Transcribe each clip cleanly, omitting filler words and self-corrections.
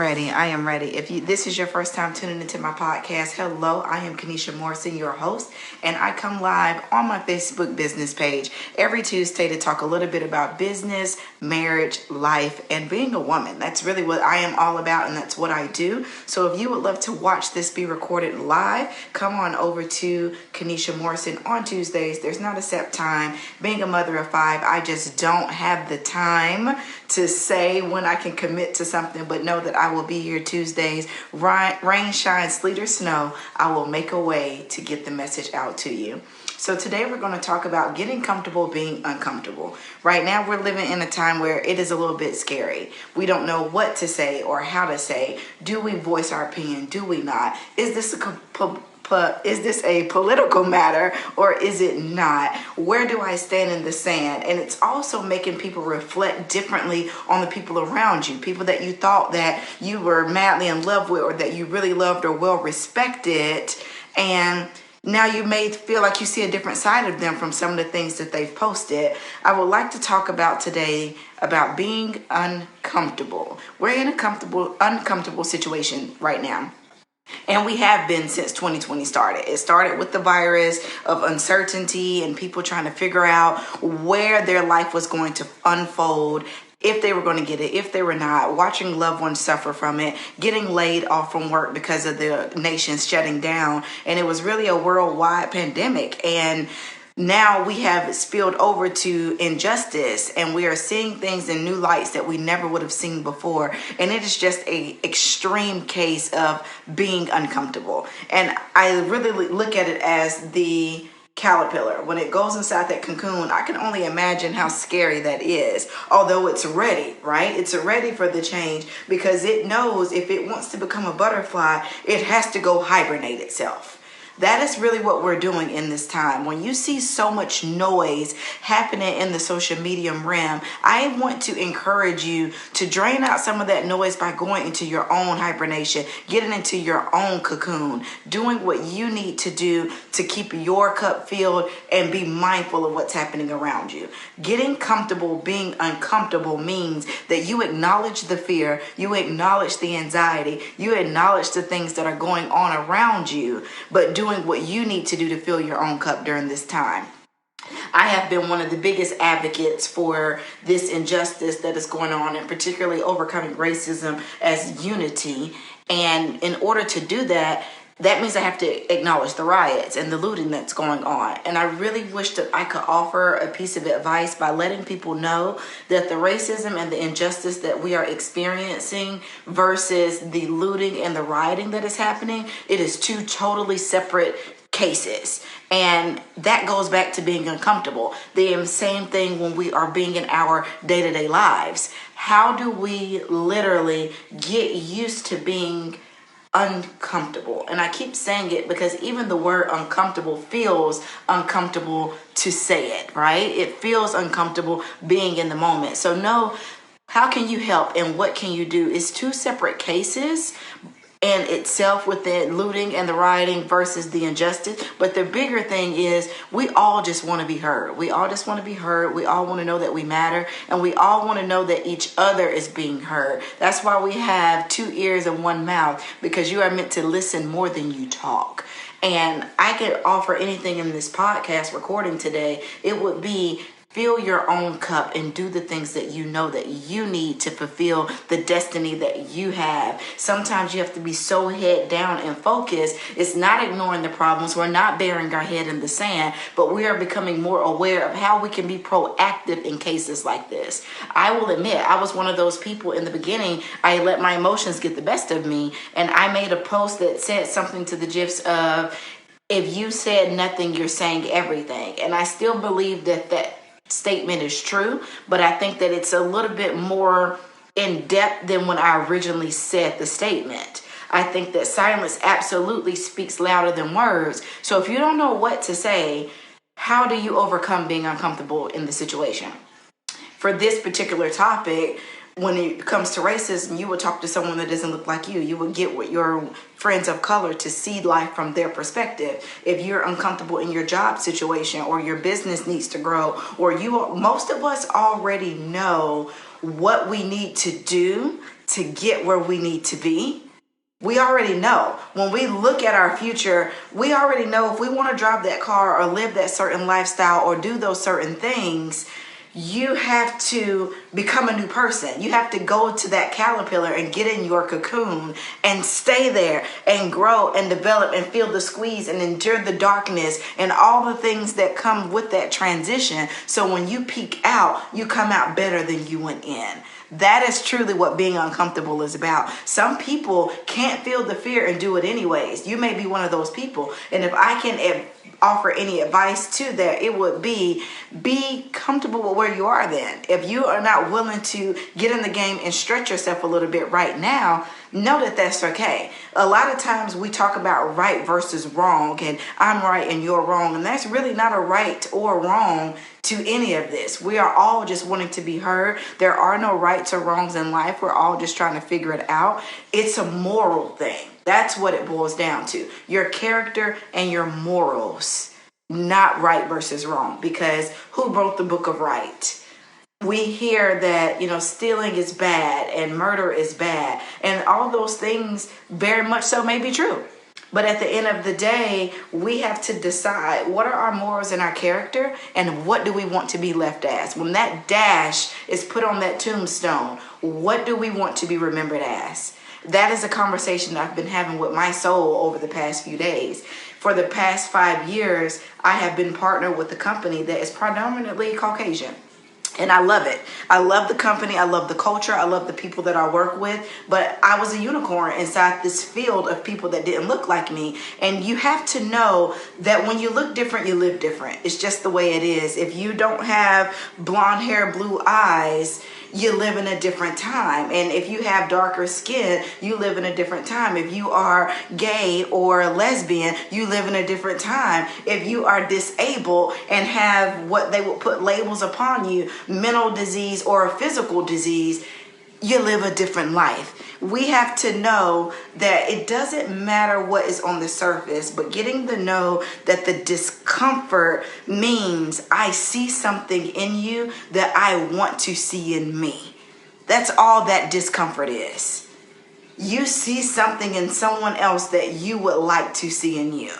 Ready. I am ready. If this is your first time tuning into my podcast, hello, I am Kenesha Morrison, your host, and I come live on my Facebook business page every Tuesday to talk a little bit about business, marriage, life, and being a woman. That's really what I am all about, and that's what I do. So if you would love to watch this be recorded live, come on over to Kenesha Morrison on Tuesdays. There's not a set time. Being a mother of 5, I just don't have the time to say when I can commit to something, but know that I will be here Tuesdays. Rain, shine, sleet, or snow, I will make a way to get the message out to you. So today we're going to talk about getting comfortable being uncomfortable. Right now we're living in a time where it is a little bit scary. We don't know what to say or how to say. Do we voice our opinion? Do we not? Is this a political matter or is it not? Where do I stand in the sand? And it's also making people reflect differently on the people around you, people that you thought that you were madly in love with or that you really loved or well respected, and now you may feel like you see a different side of them from some of the things that they've posted. I would like to talk about today about being uncomfortable. We're in a uncomfortable situation right now. And we have been since 2020 started. It started with the virus of uncertainty and people trying to figure out where their life was going to unfold, if they were going to get it, if they were not, watching loved ones suffer from it, getting laid off from work because of the nation's shutting down. And it was really a worldwide pandemic. And now we have spilled over to injustice, and we are seeing things in new lights that we never would have seen before. And it is just a extreme case of being uncomfortable. And I really look at it as the caterpillar. When it goes inside that cocoon, I can only imagine how scary that is. Although it's ready, right? It's ready for the change because it knows if it wants to become a butterfly, it has to go hibernate itself. That is really what we're doing in this time. When you see so much noise happening in the social media realm, I want to encourage you to drain out some of that noise by going into your own hibernation, getting into your own cocoon, doing what you need to do to keep your cup filled and be mindful of what's happening around you. Getting comfortable being uncomfortable means that you acknowledge the fear, you acknowledge the anxiety, you acknowledge the things that are going on around you, but doing what you need to do to fill your own cup during this time. I have been one of the biggest advocates for this injustice that is going on, and particularly overcoming racism as unity. And in order to do that, that means I have to acknowledge the riots and the looting that's going on. And I really wish that I could offer a piece of advice by letting people know that the racism and the injustice that we are experiencing versus the looting and the rioting that is happening, it is two totally separate cases. And that goes back to being uncomfortable. The same thing when we are being in our day-to-day lives. How do we literally get used to being uncomfortable? And I keep saying it because even the word uncomfortable feels uncomfortable to say it, right? It feels uncomfortable being in the moment. So no, how can you help and what can you do? It's two separate cases in itself with the looting and the rioting versus the injustice. But the bigger thing is we all just want to be heard. We all just want to be heard. We all want to know that we matter, and we all want to know that each other is being heard. That's why we have 2 ears and 1 mouth, because you are meant to listen more than you talk. And I could offer anything in this podcast recording today. It would be fill your own cup and do the things that you know that you need to fulfill the destiny that you have. Sometimes you have to be so head down and focused. It's not ignoring the problems. We're not burying our head in the sand, but we are becoming more aware of how we can be proactive in cases like this. I will admit, I was one of those people in the beginning. I let my emotions get the best of me, and I made a post that said something to the gist of, if you said nothing, you're saying everything. And I still believe that statement is true, but I think that it's a little bit more in depth than when I originally said the statement. I think that silence absolutely speaks louder than words. So if you don't know what to say, how do you overcome being uncomfortable in the situation? For this particular topic, when it comes to racism, you would talk to someone that doesn't look like you. You would get with your friends of color to see life from their perspective. If you're uncomfortable in your job situation, or your business needs to grow, or most of us already know what we need to do to get where we need to be. We already know. When we look at our future, we already know if we want to drive that car or live that certain lifestyle or do those certain things, you have to become a new person. You have to go to that caterpillar and get in your cocoon and stay there and grow and develop and feel the squeeze and endure the darkness and all the things that come with that transition. So when you peak out, you come out better than you went in. That is truly what being uncomfortable is about. Some people can't feel the fear and do it anyways. You may be one of those people. And if I can offer any advice to that, it would be comfortable with where you are then. If you are not willing to get in the game and stretch yourself a little bit right now, know that that's okay. A lot of times we talk about right versus wrong, and I'm right and you're wrong, and that's really not a right or wrong to any of this. We are all just wanting to be heard. There are no rights or wrongs in life. We're all just trying to figure it out. It's a moral thing. That's what it boils down to. Your character and your morals, not right versus wrong. Because who wrote the book of right? We hear that, stealing is bad and murder is bad. And all those things very much so may be true. But at the end of the day, we have to decide what are our morals and our character and what do we want to be left as. When that dash is put on that tombstone, what do we want to be remembered as? That is a conversation that I've been having with my soul over the past few days. For the past 5 years, I have been partnered with a company that is predominantly Caucasian. And I love it. I love the company. I love the culture. I love the people that I work with. But I was a unicorn inside this field of people that didn't look like me. And you have to know that when you look different, you live different. It's just the way it is. If you don't have blonde hair, blue eyes, you live in a different time. And if you have darker skin, you live in a different time. If you are gay or lesbian, you live in a different time. If you are disabled and have what they would put labels upon you, mental disease or a physical disease, you live a different life. We have to know that it doesn't matter what is on the surface, but getting to know that the discomfort means I see something in you that I want to see in me. That's all that discomfort is. You see something in someone else that you would like to see in you.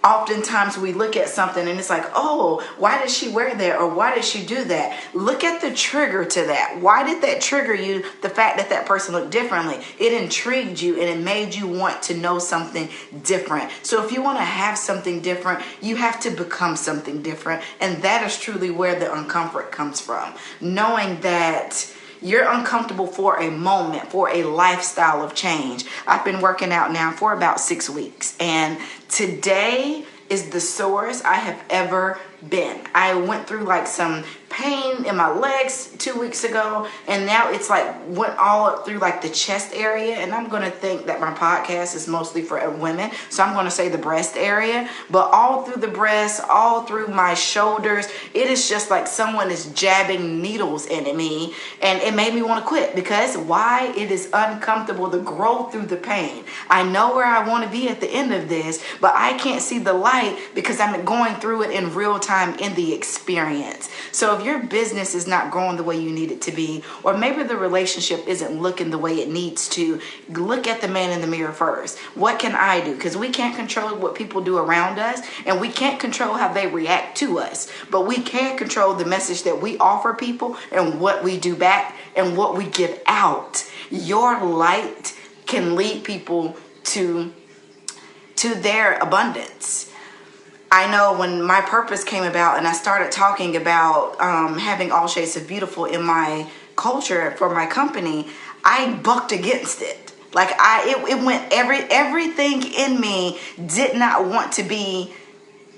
Oftentimes we look at something and it's like, oh, why did she wear that? Or why did she do that? Look at the trigger to that. Why did that trigger you? The fact that that person looked differently. It intrigued you and it made you want to know something different. So if you want to have something different, you have to become something different. And that is truly where the uncomfort comes from. Knowing that you're uncomfortable for a moment, for a lifestyle of change. I've been working out now for about 6 weeks. And today is the sorest I have ever been. I went through like some pain in my legs 2 weeks ago, and now it's like went all up through like the chest area. And I'm going to think that my podcast is mostly for women, so I'm going to say the breast area, but all through the breast, all through my shoulders, it is just like someone is jabbing needles into me, and it made me want to quit. Because why? It is uncomfortable to grow through the pain. I know where I want to be at the end of this, but I can't see the light because I'm going through it in real time in the experience. So if your business is not growing the way you need it to be, or maybe the relationship isn't looking the way it needs to, look at the man in the mirror first. What can I do? Because we can't control what people do around us, and we can't control how they react to us, but we can control the message that we offer people and what we do back and what we give out. Your light can lead people to their abundance. I know when my purpose came about and I started talking about having all shades of beautiful in my culture for my company, I bucked against it. Like it went everything in me did not want to be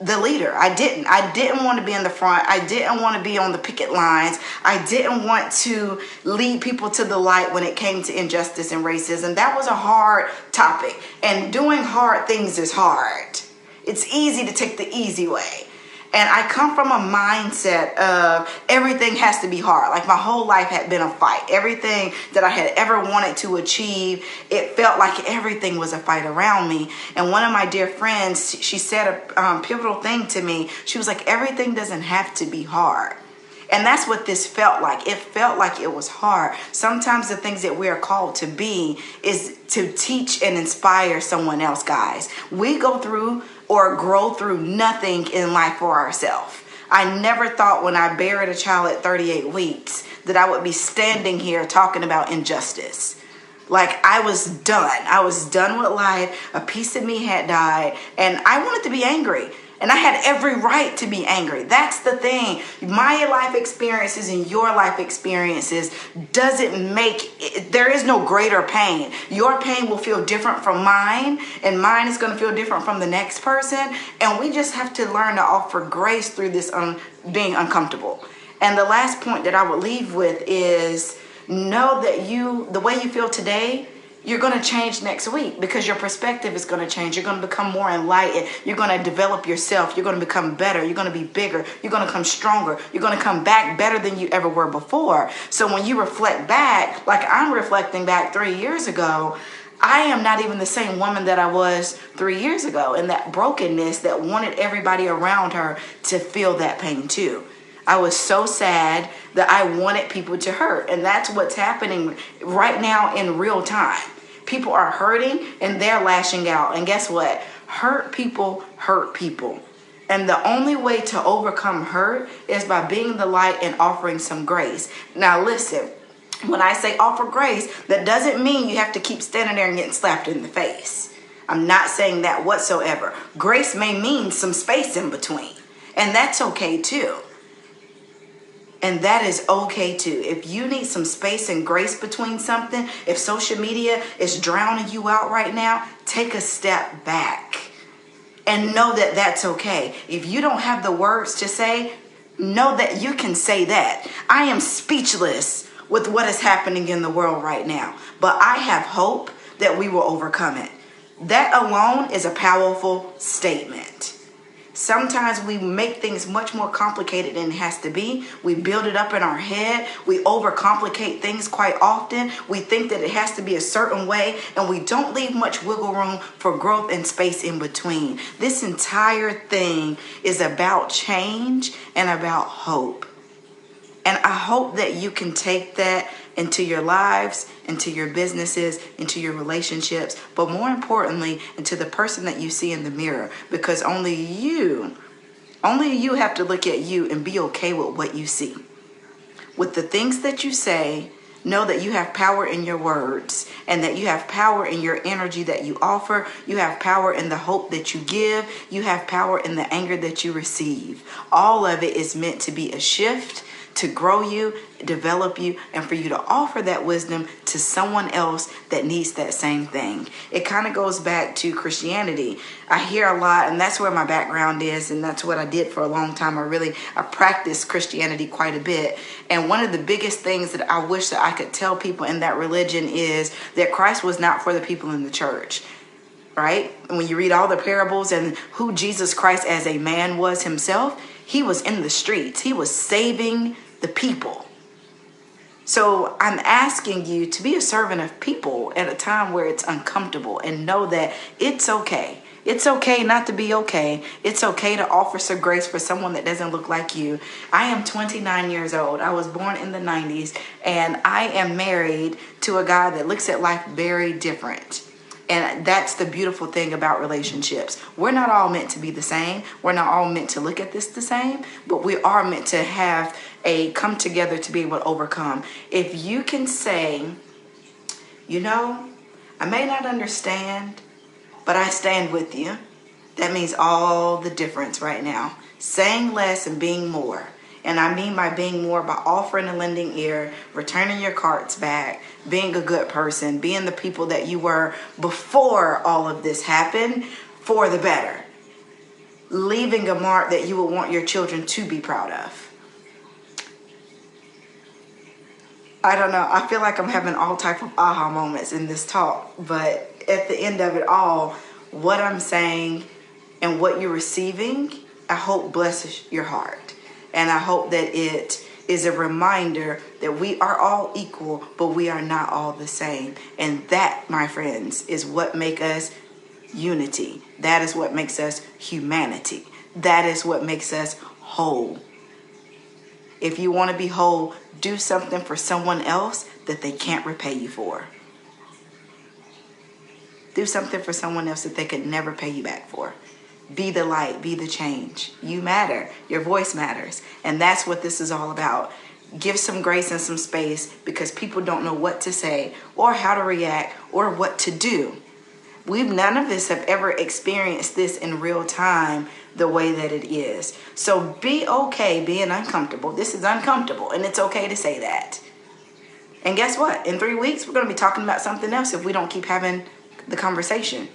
the leader. I didn't want to be in the front. I didn't want to be on the picket lines. I didn't want to lead people to the light when it came to injustice and racism. That was a hard topic, and doing hard things is hard. It's easy to take the easy way. And I come from a mindset of everything has to be hard. Like my whole life had been a fight. Everything that I had ever wanted to achieve, it felt like everything was a fight around me. And one of my dear friends, she said a pivotal thing to me. She was like, everything doesn't have to be hard. And that's what this felt like. It felt like it was hard. Sometimes the things that we are called to be is to teach and inspire someone else, guys. We go through or grow through nothing in life for ourselves. I never thought when I buried a child at 38 weeks that I would be standing here talking about injustice. Like, I was done. I was done with life. A piece of me had died, and I wanted to be angry. And I had every right to be angry. That's the thing. My life experiences and your life experiences doesn't make, there is no greater pain. Your pain will feel different from mine, and mine is going to feel different from the next person. And we just have to learn to offer grace through this being uncomfortable. And the last point that I would leave with is, know that the way you feel today, you're going to change next week, because your perspective is going to change. You're going to become more enlightened. You're going to develop yourself. You're going to become better. You're going to be bigger. You're going to come stronger. You're going to come back better than you ever were before. So when you reflect back, like I'm reflecting back 3 years ago, I am not even the same woman that I was 3 years ago. And that brokenness that wanted everybody around her to feel that pain too. I was so sad that I wanted people to hurt. And that's what's happening right now in real time. People are hurting and they're lashing out. And guess what? Hurt people hurt people. And the only way to overcome hurt is by being the light and offering some grace. Now listen, when I say offer grace, that doesn't mean you have to keep standing there and getting slapped in the face. I'm not saying that whatsoever. Grace may mean some space in between. And that's okay too. And that is okay too. If you need some space and grace between something, if social media is drowning you out right now, take a step back and know that that's okay. If you don't have the words to say, know that you can say that. I am speechless with what is happening in the world right now, but I have hope that we will overcome it. That alone is a powerful statement. Sometimes we make things much more complicated than it has to be. We build it up in our head. We overcomplicate things quite often. We think that it has to be a certain way, and we don't leave much wiggle room for growth and space in between. This entire thing is about change and about hope. And I hope that you can take that into your lives, into your businesses, into your relationships, but more importantly, into the person that you see in the mirror, because only you have to look at you and be okay with what you see. With the things that you say, know that you have power in your words, and that you have power in your energy that you offer. You have power in the hope that you give. You have power in the anger that you receive. All of it is meant to be a shift, to grow you, develop you, and for you to offer that wisdom to someone else that needs that same thing. It kind of goes back to Christianity. I hear a lot, and that's where my background is, and that's what I did for a long time. I practiced Christianity quite a bit. And one of the biggest things that I wish that I could tell people in that religion is that Christ was not for the people in the church. Right? When you read all the parables and who Jesus Christ as a man was himself, he was in the streets. He was saving the people. So I'm asking you to be a servant of people at a time where it's uncomfortable, and know that it's okay. It's okay not to be okay. It's okay to offer some grace for someone that doesn't look like you. I am 29 years old. I was born in the 90s, and I am married to a guy that looks at life very different. And that's the beautiful thing about relationships. We're not all meant to be the same. We're not all meant to look at this the same, but we are meant to have a come together to be able to overcome. If you can say, I may not understand, but I stand with you. That means all the difference right now. Saying less and being more. And I mean by being more by offering a lending ear, returning your cards back, being a good person, being the people that you were before all of this happened, for the better. Leaving a mark that you would want your children to be proud of. I don't know. I feel like I'm having all type of aha moments in this talk. But at the end of it all, what I'm saying and what you're receiving, I hope blesses your heart. And I hope that it is a reminder that we are all equal, but we are not all the same. And that, my friends, is what makes us unity. That is what makes us humanity. That is what makes us whole. If you want to be whole, do something for someone else that they can't repay you for. Do something for someone else that they could never pay you back for. Be the light, be the change. You matter. Your voice matters. And that's what this is all about. Give some grace and some space, because people don't know what to say or how to react or what to do. None of us have ever experienced this in real time the way that it is. So be okay being uncomfortable. This is uncomfortable, and it's okay to say that. And guess what? In 3 weeks, we're going to be talking about something else if we don't keep having the conversation.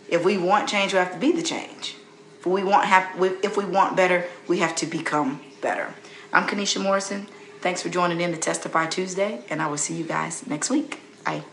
If we want change, we have to be the change. If we want better, we have to become better. I'm Kanisha Morrison. Thanks for joining in to Testify Tuesday, and I will see you guys next week. Bye.